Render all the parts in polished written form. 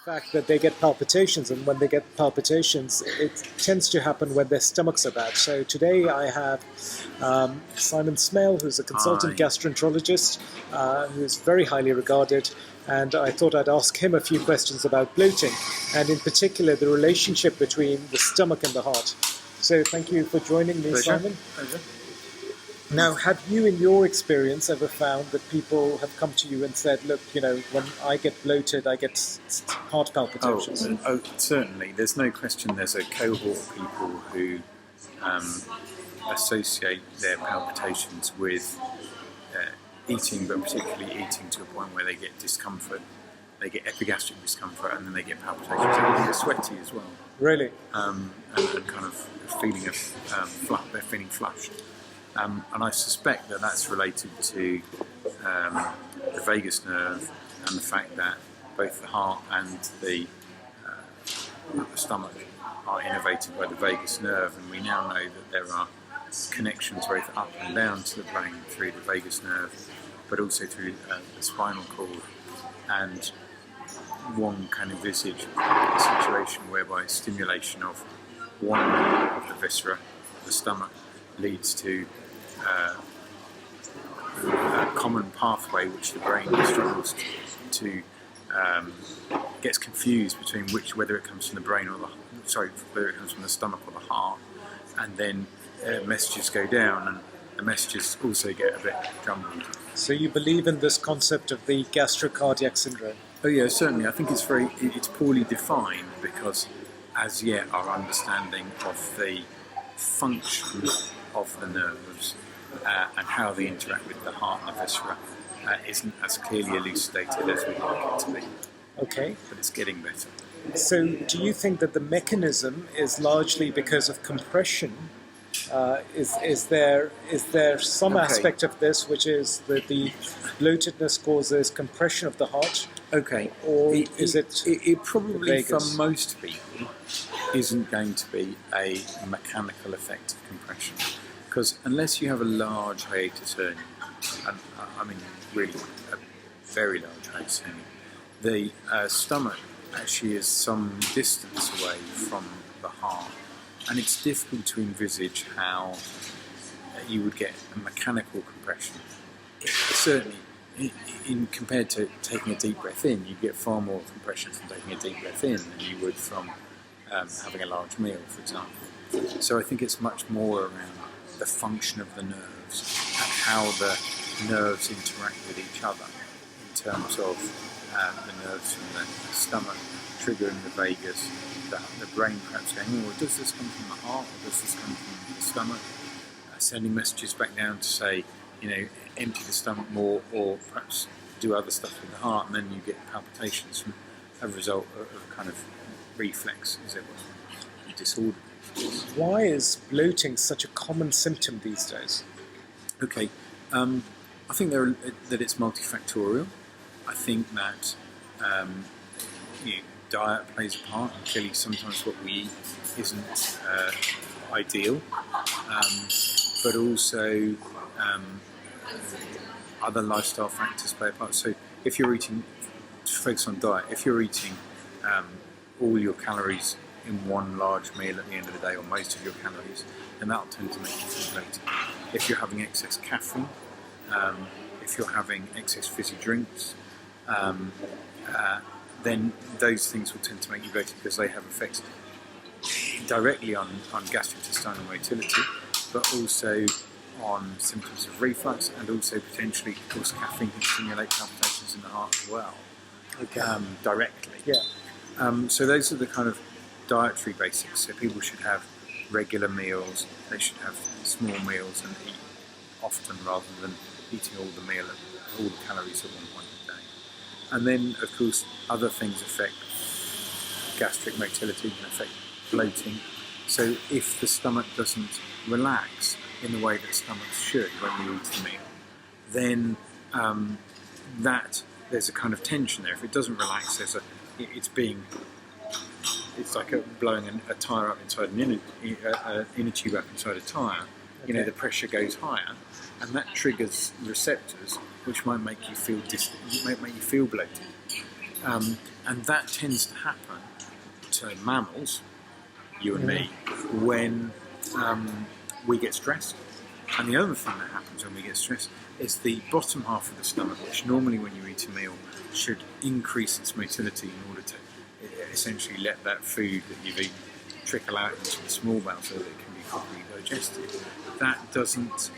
the fact that they get palpitations, and when they get palpitations, it tends to happen when their stomachs are bad. So today I have Simon Smale, who's a consultant gastroenterologist, who's very highly regarded, and I thought I'd ask him a few questions about bloating, and in particular the relationship between the stomach and the heart. So thank you for joining me, Pleasure. Simon. Pleasure. Now, have you, in your experience, ever found that people have come to you and said, look, when I get bloated, I get heart palpitations? Oh, certainly. There's no question there's a cohort of people who associate their palpitations with eating, but particularly eating to a point where they get discomfort. They get epigastric discomfort, and then they get palpitations. They get sweaty as well. Really? And kind of a feeling of they're feeling flushed. And I suspect that that's related to the vagus nerve and the fact that both the heart and the stomach are innervated by the vagus nerve, and we now know that there are connections both up and down to the brain through the vagus nerve, but also through the spinal cord. And one can envisage a situation whereby stimulation of one of the viscera, the stomach, leads to a common pathway which the brain struggles to gets confused between whether it comes from the brain or whether it comes from the stomach or the heart, and then messages go down, and the messages also get a bit jumbled. So you believe in this concept of the gastrocardiac syndrome? Oh yeah, certainly. I think it's poorly defined because as yet our understanding of the function of the nerves and how they interact with the heart and the viscera isn't as clearly elucidated as we'd like it to be. Okay. But it's getting better. So do you think that the mechanism is largely because of compression? Is there some aspect of this which is that the bloatedness causes compression of the heart? Okay. Or is it probably for most people isn't going to be a mechanical effect of compression, because unless you have a large hiatus hernia, and I mean really a very large hiatus hernia, the stomach actually is some distance away from the heart, and it's difficult to envisage how you would get a mechanical compression. Certainly, compared to taking a deep breath in, you get far more compression from taking a deep breath in than you would from having a large meal, for example. So I think it's much more around the function of the nerves and how the nerves interact with each other in terms of the nerves from the stomach triggering the vagus, the brain perhaps going, oh, does this come from the heart or does this come from the stomach? Sending messages back down to say, empty the stomach more, or perhaps do other stuff with the heart, and then you get palpitations from a result of a kind of reflex, as it were, disorder. Why is bloating such a common symptom these days? Okay, I think that it's multifactorial. I think that diet plays a part, and clearly sometimes what we eat isn't ideal, but also other lifestyle factors play a part. So if you're eating, to focus on diet, if you're eating all your calories in one large meal at the end of the day, or most of your calories, then that'll tend to make you feel bloated. If you're having excess caffeine, if you're having excess fizzy drinks, then those things will tend to make you bloated because they have effects directly on gastrointestinal motility, but also on symptoms of reflux, and also potentially, of course, caffeine can stimulate palpitations in the heart as well, directly. Yeah. So those are the kind of dietary basics. So people should have regular meals, they should have small meals and eat often rather than eating all the calories at one point a day. And then, of course, other things affect gastric motility, can affect bloating. So if the stomach doesn't relax in the way that stomachs should when you eat the meal, then there's a kind of tension there. If it doesn't relax, it's like blowing a tyre up inside an inner tube up inside a tyre. Okay. The pressure goes higher, and that triggers receptors which might make you feel bloated. And that tends to happen to mammals, you and me, when we get stressed. And the other thing that happens when we get stressed is the bottom half of the stomach, which normally when you eat a meal should increase its motility in order to essentially let that food that you've eaten trickle out into the small bowel so that it can be properly digested. That doesn't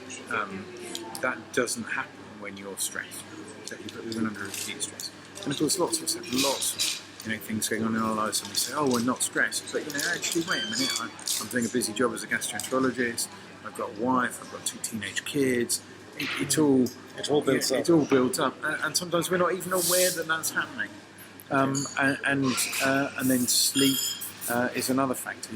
happen when you're stressed. So you're under acute stress. And of course, lots of us have lots of things going on in our lives, and we say, "Oh, we're not stressed." But actually, wait a minute. I'm doing a busy job as a gastroenterologist. I've got a wife. I've got 2 teenage kids. It all builds up. It all builds up, and sometimes we're not even aware that that's happening. And then sleep is another factor.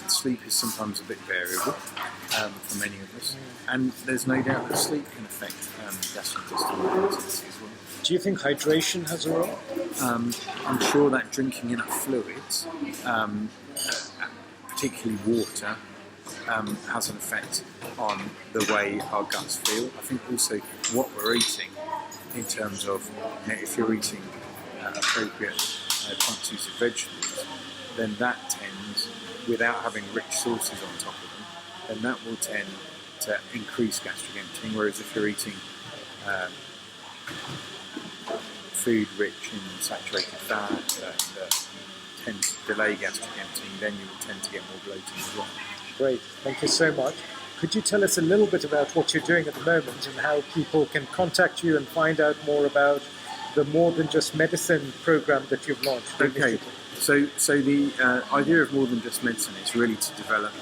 Sleep is sometimes a bit variable for many of us, and there's no doubt that sleep can affect gastrointestinal motility as well. Do you think hydration has a role? I'm sure that drinking enough fluids, particularly water, has an effect on the way our guts feel. I think also what we're eating, in terms of if you're eating appropriate quantities of vegetables, then that tends, without having rich sauces on top of them, then that will tend to increase gastric emptying. Whereas if you're eating food rich in saturated fat that tends to delay gastric emptying, then you will tend to get more bloating as well. Great, thank you so much. Could you tell us a little bit about what you're doing at the moment and how people can contact you and find out more about the More Than Just Medicine program that you've launched? Okay, so the idea of More Than Just Medicine is really to develop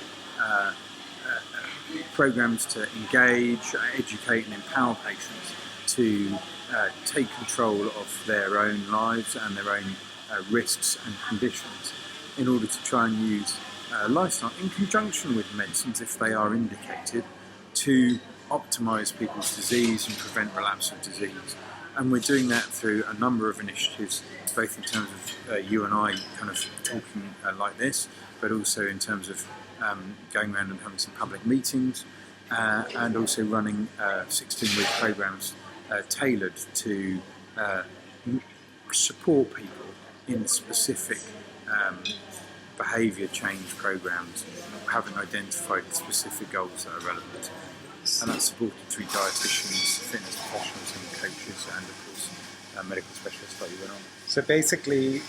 programs to engage, educate and empower patients to take control of their own lives and their own risks and conditions in order to try and use lifestyle in conjunction with medicines, if they are indicated, to optimise people's disease and prevent relapse of disease. And we're doing that through a number of initiatives, both in terms of you and I kind of talking like this, but also in terms of going around and having some public meetings, and also running 16-week programs tailored to support people in specific behaviour change programs, having identified specific goals that are relevant. And that's supported through dietitians, fitness professionals and coaches, and of course medical specialists like you and I. So basically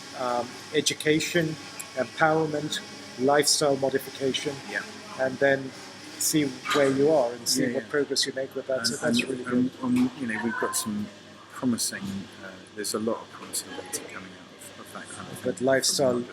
education, empowerment, lifestyle modification, and then see where you are and see what progress you make with that. So that's really good. We've got some promising, there's a lot of promising data coming out of that kind of thing. But lifestyle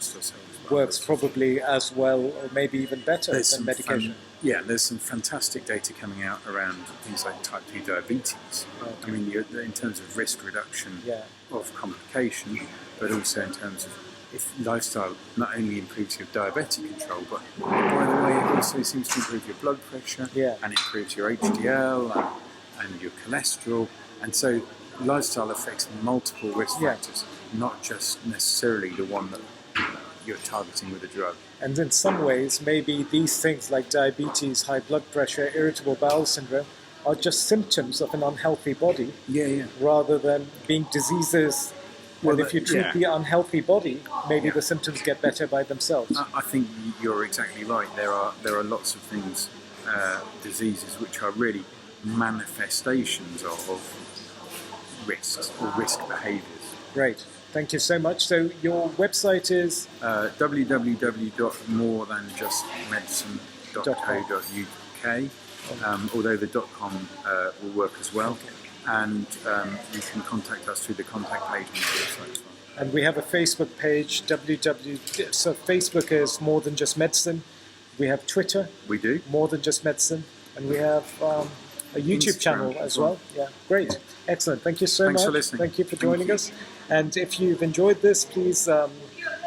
works probably as well, or maybe even better than medication. There's some fantastic data coming out around things like type 2 diabetes. Right. I mean, in terms of risk reduction of complication, but also in terms of if lifestyle not only improves your diabetic control, but by the way, it also seems to improve your blood pressure and improves your HDL and your cholesterol. And so lifestyle affects multiple risk factors, not just necessarily the one that you're targeting with a drug. And in some ways, maybe these things like diabetes, high blood pressure, irritable bowel syndrome are just symptoms of an unhealthy body rather than being diseases. Well, and if you treat the unhealthy body, maybe the symptoms get better by themselves. I think you're exactly right. There are lots of things, diseases, which are really manifestations of risks or risk behaviours. Great. Thank you so much. So your website is? www.morethanjustmedicine.co.uk, although the .com will work as well. Okay. And you can contact us through the contact page on the website as well. And we have a Facebook page, so Facebook is More Than Just Medicine. We have Twitter. We do. More Than Just Medicine. And we have a YouTube channel as well. Yeah, great. Excellent. Thank you so much. Thanks for listening. Thank you for joining us. And if you've enjoyed this, please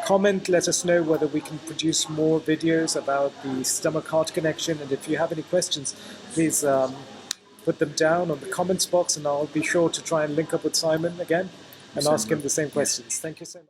comment, let us know whether we can produce more videos about the stomach-heart connection. And if you have any questions, please put them down on the comments box, and I'll be sure to try and link up with Simon again and ask him the same questions. Thank you so much.